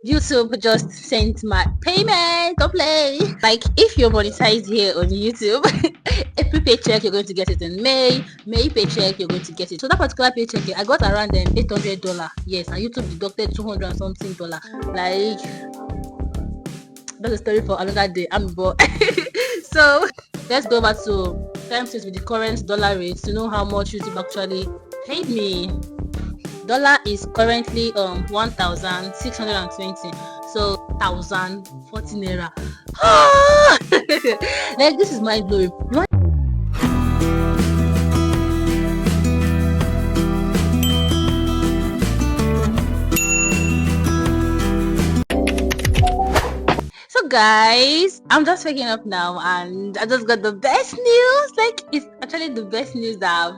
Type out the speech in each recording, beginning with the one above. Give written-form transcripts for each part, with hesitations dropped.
YouTube just sent my payment. Don't play. Like if you're monetized here on YouTube, every paycheck you're going to get it in May. May paycheck you're going to get it. So that particular paycheck, I got around $800. Yes, and YouTube deducted 200 and something dollar. Like that's a story for another day. I'm bored. So let's go back to times it with the current dollar rates to know how much YouTube actually paid me. Dollar is currently 1,620, so 1,040 naira. Like this is mind blowing. So guys, I'm just waking up now and I just got the best news. Like it's actually the best news that I've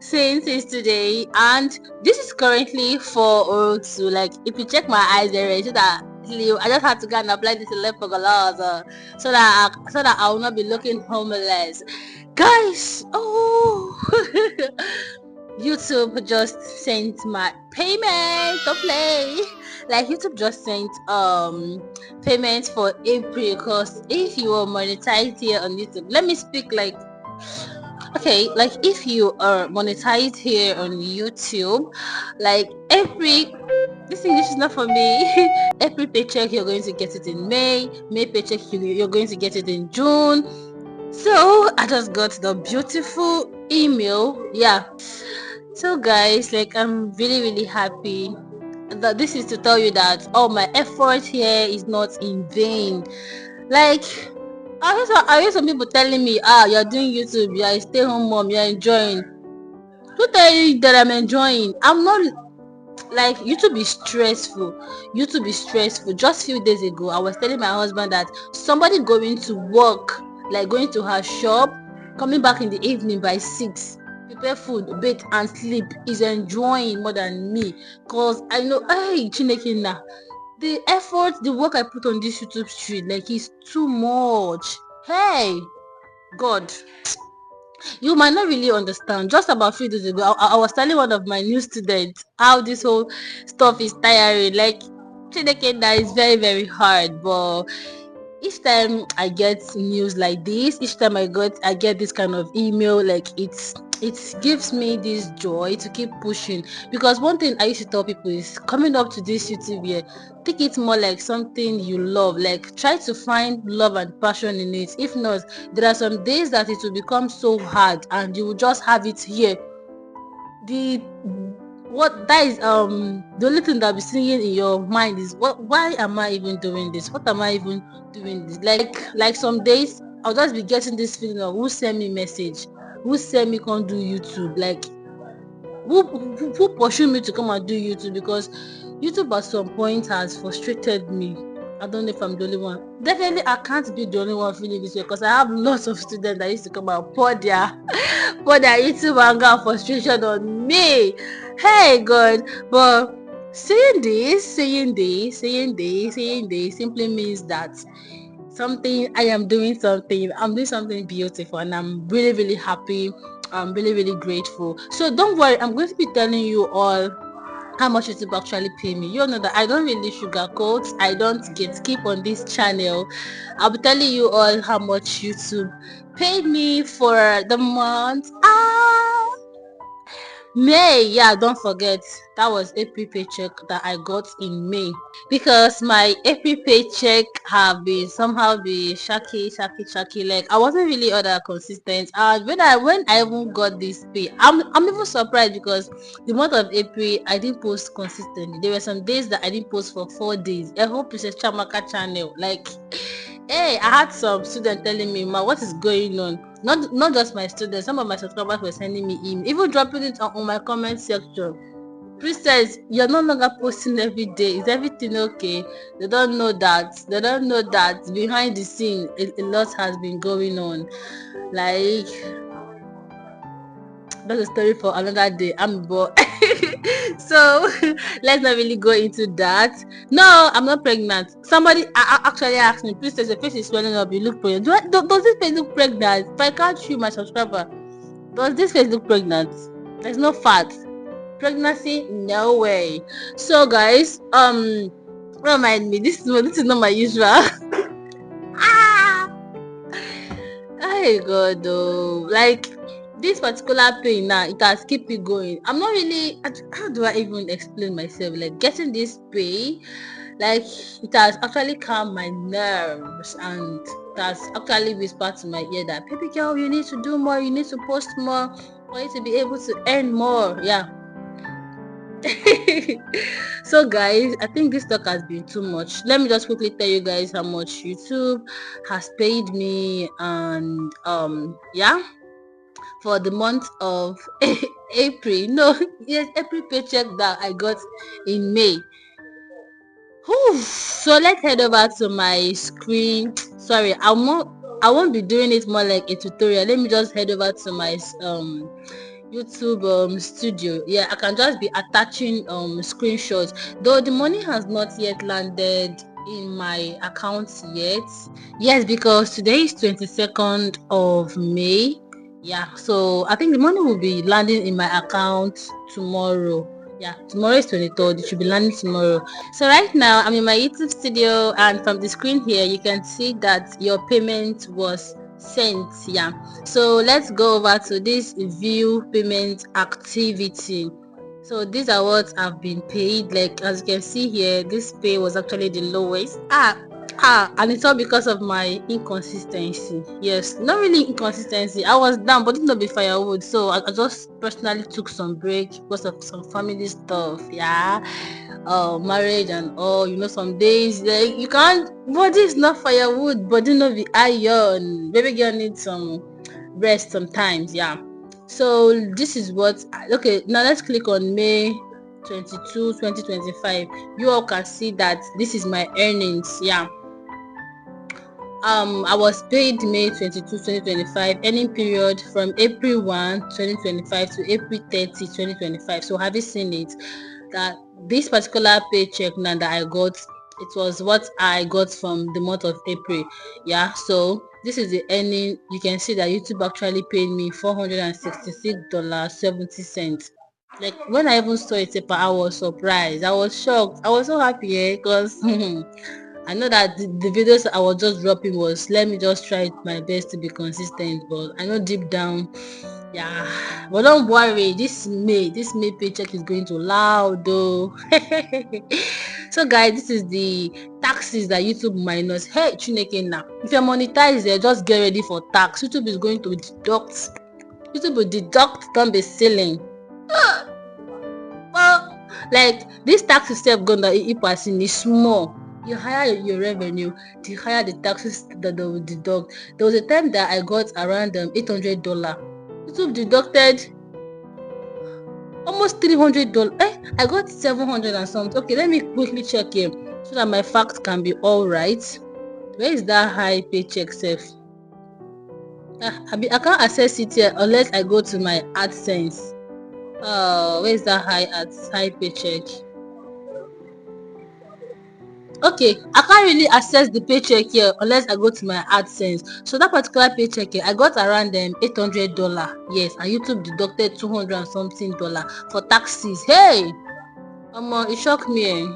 seen since today, and this is currently 4:02. Like if you check my eyes already, so that I just had to go and apply this left for so that I will not be looking homeless. Guys, oh YouTube just sent my payment to play. Like YouTube just sent payment for April, because if you are monetized here on YouTube, let me speak like okay, like if you are monetized here on YouTube, like every this English is not for me. Every paycheck you're going to get it in May paycheck you're going to get it in June. So I just got the beautiful email. Yeah. So guys, like I'm really happy that this is to tell you that all my effort here is not in vain. Like I hear some people telling me, you're doing YouTube, you're a stay-home mom, you're enjoying. Who tell you that I'm enjoying? I'm not. Like YouTube is stressful. YouTube is stressful. Just few days ago, I was telling my husband that somebody going to work, like going to her shop, coming back in the evening by 6, prepare food, bake and sleep, is enjoying more than me. Cause I know, hey, Chineke na, the effort, the work I put on this YouTube street, like is too much. Hey, God. You might not really understand. Just about 3 days ago, I was telling one of my new students how this whole stuff is tiring. Like, that is very hard. But each time I get news like this, each time I get this kind of email, like it gives me this joy to keep pushing. Because one thing I used to tell people is coming up to this YouTube year, take it more like something you love. Like try to find love and passion in it. If not, there are some days that it will become so hard and you will just have it here. The what that is the only thing that be singing in your mind is why am I even doing this? What am I even doing this? Like some days I'll just be getting this feeling of who send me message, who send me come do YouTube, like who pursue me to come and do YouTube, because YouTube at some point has frustrated me. I don't know if I'm the only one. Definitely I can't be the only one feeling this way, because I have lots of students that used to come and pour their YouTube anger and frustration on me. Hey God, but saying this simply means that I'm doing something beautiful, and I'm really happy. I'm really grateful. So don't worry, I'm going to be telling you all how much YouTube actually pay me. You know that I don't really sugarcoat, I don't gatekeep on this channel. I'll be telling you all how much YouTube paid me for the month May. Yeah, don't forget that was April paycheck that I got in May, because my April paycheck have been somehow be shaky. Like I wasn't really all that consistent. And when I even got this pay, I'm even surprised, because the month of April I didn't post consistently. There were some days that I didn't post for 4 days. I hope it's a Chamaka channel. Like, hey, I had some students telling me, ma, what is going on? Not just my students, some of my subscribers were sending me email, even dropping it on my comment section. Princess, you're no longer posting every day. Is everything okay? They don't know that. Behind the scene, a lot has been going on. Like, that's a story for another day. I'm bored. So let's not really go into that. No, I'm not pregnant. Somebody actually asked me, please, your face is swelling up, you look pregnant. Does this face look pregnant? If I can't show my subscriber, does this face look pregnant? There's no fat. Pregnancy, no way. So guys, Don't mind me. This is not my usual. Ah, I God though. Like this particular pain now, it has keep it going. I'm not really. How do I even explain myself? Like getting this pain, like it has actually calmed my nerves and it has actually whispered to my ear that baby girl, you need to do more. You need to post more for you to be able to earn more. Yeah. So guys, I think this talk has been too much. Let me just quickly tell you guys how much YouTube has paid me, and yeah, for the month of April. No, yes, April paycheck that I got in May. Whew. So let's head over to my screen. Sorry, I won't be doing it more like a tutorial. Let me just head over to my YouTube studio. Yeah, I can just be attaching screenshots, though the money has not yet landed in my account yet. Yes, because today is 22nd of May. Yeah, so I think the money will be landing in my account tomorrow. Yeah, tomorrow is 23rd. It should be landing tomorrow. So right now I'm in my YouTube studio, and from the screen here you can see that your payment was sent. Yeah, so let's go over to this view payment activity. So these are what I've been paid. Like as you can see here, this pay was actually the lowest. And it's all because of my inconsistency. Yes, not really inconsistency. I was down, but it not be firewood. So I just personally took some break because of some family stuff. Yeah, marriage and all. Some days like you can't. Body is not firewood. Body not be iron. Baby girl needs some rest sometimes. Yeah. So this is what. Okay, now let's click on May 22, 2025. You all can see that this is my earnings. Yeah. I was paid May 22, 2025, earning period from April 1, 2025 to April 30, 2025. So have you seen it? That this particular paycheck now that I got, it was what I got from the month of April. Yeah, so this is the earning. You can see that YouTube actually paid me $466.70. Like when I even saw it, I was surprised. I was shocked. I was so happy because I know that the videos I was just dropping was let me just try my best to be consistent, but I know deep down, yeah. But don't worry, this May paycheck is going to loud though. So guys, this is the taxes that YouTube minus. Hey Chineke, now if you're monetized there, just get ready for tax. YouTube is going to deduct. YouTube will deduct, don't be selling. Well, like this tax itself gonna person is small. You higher your revenue, the higher the taxes that they will deduct. There was a time that I got around $800. YouTube deducted almost $300. I got 700 and something. Okay, let me quickly check here so that my facts can be all right. Where is that high paycheck self? I can't access it here unless I go to my AdSense. Where is that high paycheck? Okay, I can't really access the paycheck here unless I go to my AdSense. So that particular paycheck here, I got around $800. Yes, and YouTube deducted 200 and something dollar for taxes. Hey, it shocked me.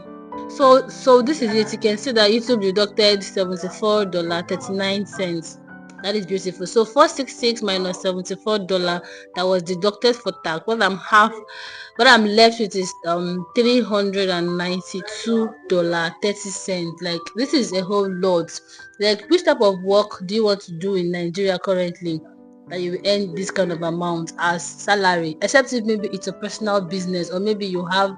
So this is it. You can see that YouTube deducted $74.39. That is beautiful. So 466 minus $74 that was deducted for tax. What I'm left with is $392.30. Like this is a whole lot. Like which type of work do you want to do in Nigeria currently that you earn this kind of amount as salary? Except if maybe it's a personal business, or maybe you have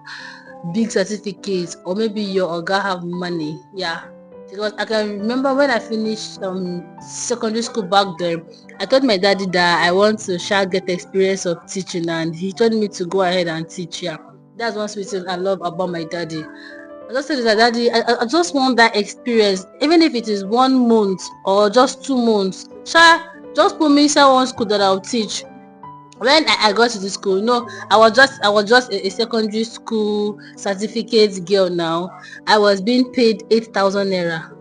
big certificates, or maybe your oga have money. Yeah, because I can remember when I finished secondary school back then, I told my daddy that I want to get the experience of teaching, and he told me to go ahead and teach. Yeah, that's one sweet thing I love about my daddy. I just said that daddy, I just want that experience, even if it is 1 month or just 2 months. Just put me inside one school that I'll teach. When I got to the school, I was just a secondary school certificate girl. Now I was being paid 8,000 naira.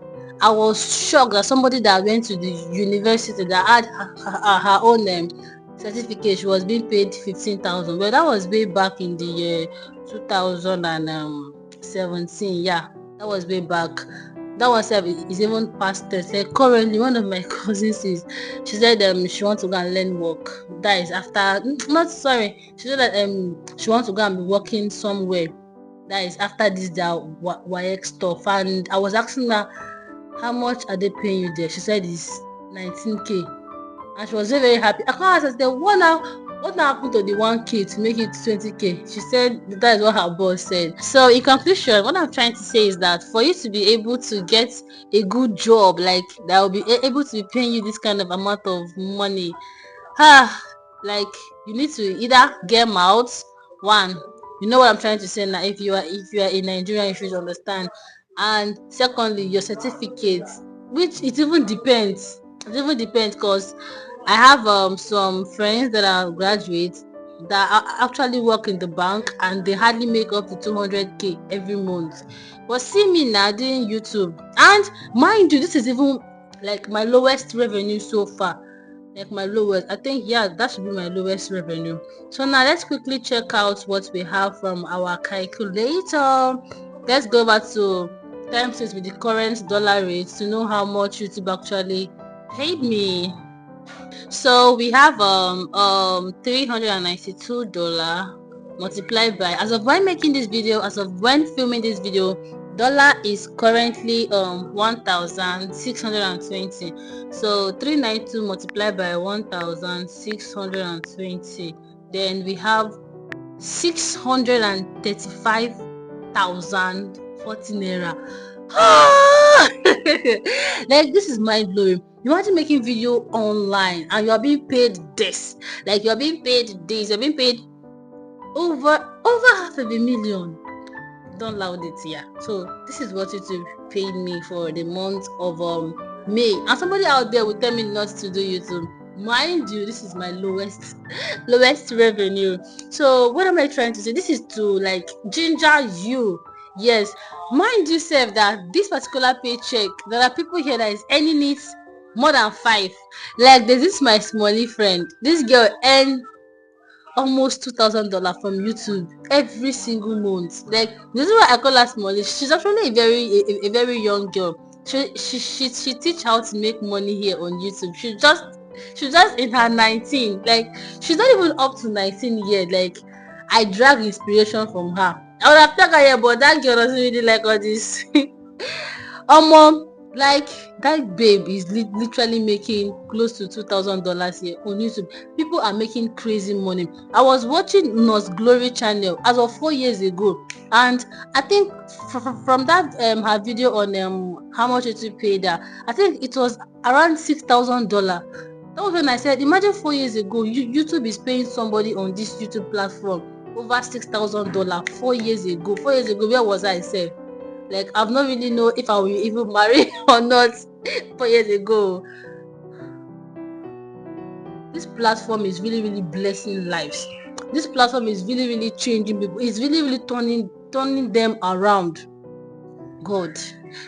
I was shocked that somebody that went to the university that had her own certificate, she was being paid 15,000. But that was way back in the year 2017. Yeah. That was way back. That one self is even past test. Like currently, one of my cousins she said she wants to go and learn work. That is after not sorry. She said that she wants to go and be working somewhere. That is after this WAEC stuff. And I was asking her, how much are they paying you there? She said it's 19k. And she was very, very happy. I can't ask her, what now happened to the 1k to make it 20k? She said that is what her boss said. So in conclusion, what I'm trying to say is that for you to be able to get a good job, like that will be able to be paying you this kind of amount of money, like you need to either get mouth. One, you know what I'm trying to say now. If you are in Nigeria, you should understand. And secondly, your certificate, which it even depends. It even depends because I have some friends that are graduates that actually work in the bank and they hardly make up to 200k every month. But see me now doing YouTube, and mind you, this is even like my lowest revenue so far. Like my lowest, I think, yeah, that should be my lowest revenue. So now let's quickly check out what we have from our calculator. Let's go back to times it with the current dollar rate to know how much YouTube actually paid me. So we have $392 multiplied by, as of when making this video, as of when filming this video, dollar is currently 1620. So 392 multiplied by 1620, then we have 635,040 naira. Like, this is mind blowing. Imagine making video online and you're being paid this. Like, you're being paid this. You're being paid over $500,000. Don't loud it here. So this is what YouTube paid me for the month of May. And somebody out there will tell me not to do YouTube. Mind you, this is my lowest revenue. So what am I trying to say? This is to like ginger you. Yes, mind yourself that this particular paycheck, there are people here that is earning it more than 5. Like, there's this my smally friend. This girl earn almost $2,000 from YouTube every single month. Like, this is why I call her smally. She's actually a very young girl. She teach how to make money here on YouTube. She's just in her 19. Like, she's not even up to 19 yet. Like, I drag inspiration from her. I would have taken her here, but that girl doesn't really like all this. Like, that babe is literally making close to $2,000 here on YouTube. People are making crazy money. I was watching Nos Glory channel as of 4 years ago, and I think from that her video on how much YouTube paid her, I think it was around $6,000. That was when I said, imagine 4 years ago, YouTube is paying somebody on this YouTube platform over $6,000. 4 years ago. 4 years ago, where was I, said? Like, I've not really know if I will even marry or not 4 years ago. This platform is really, really blessing lives. This platform is really, really changing people. It's really, really turning them around. God.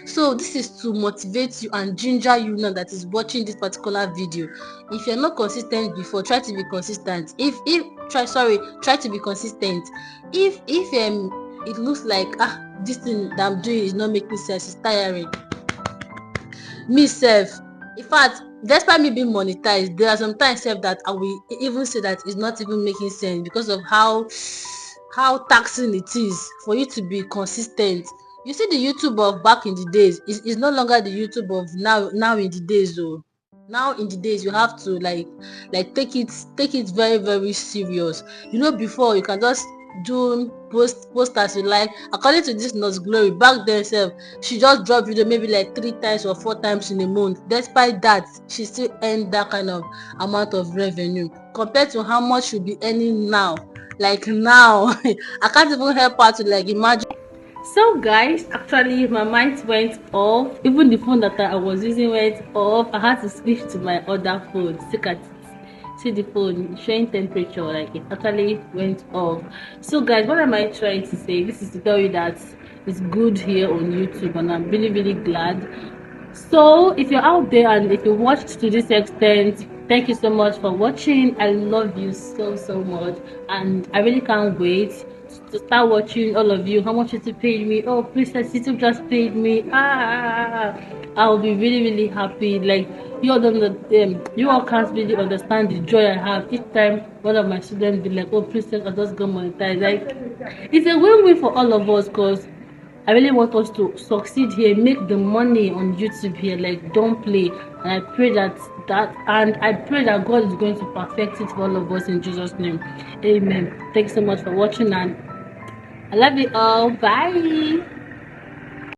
So this is to motivate you and ginger you now that is watching this particular video. If you're not consistent before, try to be consistent. Try to be consistent. If it looks like this thing that I'm doing is not making sense, it's tiring. Me self, in fact, despite me being monetized, there are some times self that I will even say that it's not even making sense because of how taxing it is for you to be consistent. You see, the YouTube of back in the days is no longer the YouTube of now in the days though. Now in the days you have to like take it very, very serious. You know, before you can just do post as you like. According to this Nos Glory, back then self, she just dropped video maybe like 3 times or 4 times in a month. Despite that, she still earned that kind of amount of revenue compared to how much she'll be earning now. Like now, I can't even help her to like imagine. So guys, actually my mic went off. Even the phone that I was using went off. I had to switch to my other phone. Look at it. See the phone showing temperature, like it actually went off. So guys, what am I trying to say? This is to tell you that it's good here on YouTube, and I'm really, really glad. So if you're out there and if you watched to this extent, thank you so much for watching. I love you so much, and I really can't wait to start watching all of you. How much YouTube paid me? Oh, Princess YouTube just paid me. I'll be really, really happy. Like you all don't, you all can't really understand the joy I have each time one of my students be like, "Oh, Princess, I just got monetized." Like it's a win-win for all of us, cause I really want us to succeed here, make the money on YouTube here. Like don't play. And I pray and I pray that God is going to perfect it for all of us in Jesus' name. Amen. Thanks so much for watching, and I love you all. Bye.